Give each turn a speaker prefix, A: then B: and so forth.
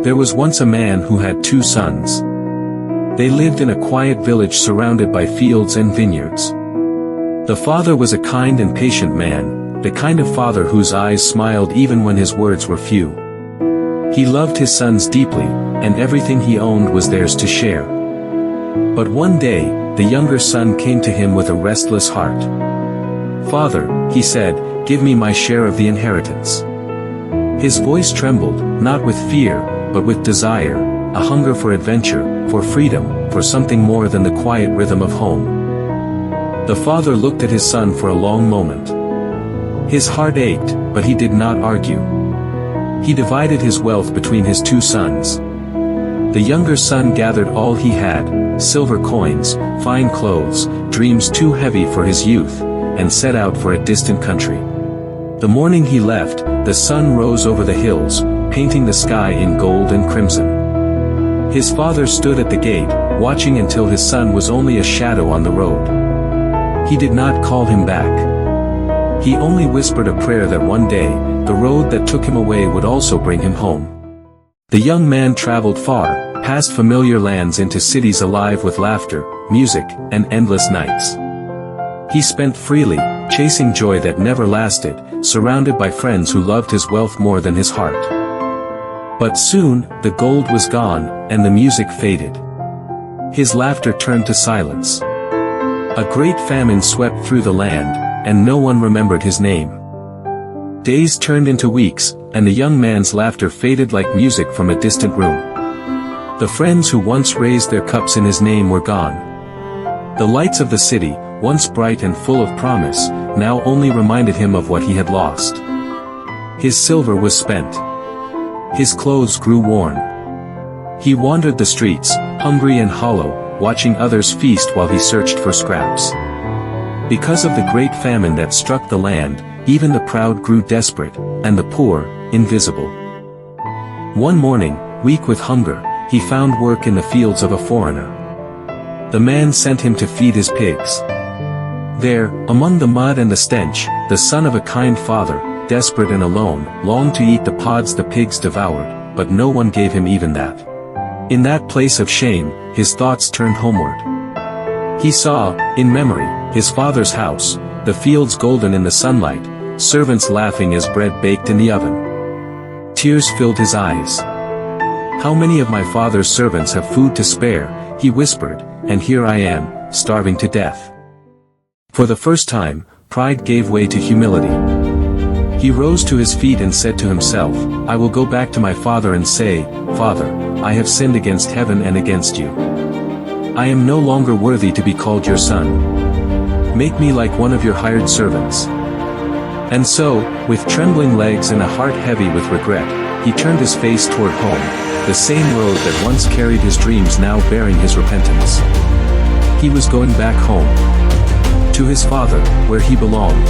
A: There was once a man who had 2 sons. They lived in a quiet village surrounded by fields and vineyards. The father was a kind and patient man, the kind of father whose eyes smiled even when his words were few. He loved his sons deeply, and everything he owned was theirs to share. But one day, the younger son came to him with a restless heart. "Father," he said, "give me my share of the inheritance." His voice trembled, not with fear, but with desire, a hunger for adventure, for freedom, for something more than the quiet rhythm of home. The father looked at his son for a long moment. His heart ached, but he did not argue. He divided his wealth between his 2 sons. The younger son gathered all he had, silver coins, fine clothes, dreams too heavy for his youth, and set out for a distant country. The morning he left, the sun rose over the hills, painting the sky in gold and crimson. His father stood at the gate, watching until his son was only a shadow on the road. He did not call him back. He only whispered a prayer that one day, the road that took him away would also bring him home. The young man traveled far, past familiar lands into cities alive with laughter, music, and endless nights. He spent freely, chasing joy that never lasted, surrounded by friends who loved his wealth more than his heart. But soon, the gold was gone, and the music faded. His laughter turned to silence. A great famine swept through the land, and no one remembered his name. Days turned into weeks, and the young man's laughter faded like music from a distant room. The friends who once raised their cups in his name were gone. The lights of the city, once bright and full of promise, now only reminded him of what he had lost. His silver was spent. His clothes grew worn. He wandered the streets, hungry and hollow, watching others feast while he searched for scraps. Because of the great famine that struck the land, even the proud grew desperate, and the poor, invisible. One morning, weak with hunger, he found work in the fields of a foreigner. The man sent him to feed his pigs. There, among the mud and the stench, the son of a kind father, desperate and alone, longed to eat the pods the pigs devoured, but no one gave him even that. In that place of shame, his thoughts turned homeward. He saw, in memory, his father's house, the fields golden in the sunlight, servants laughing as bread baked in the oven. Tears filled his eyes. "How many of my father's servants have food to spare," he whispered, "and here I am, starving to death." For the first time, pride gave way to humility. He rose to his feet and said to himself, "I will go back to my father and say, 'Father, I have sinned against heaven and against you. I am no longer worthy to be called your son. Make me like one of your hired servants.'" And so, with trembling legs and a heart heavy with regret, he turned his face toward home, the same road that once carried his dreams now bearing his repentance. He was going back home. To his father, where he belonged.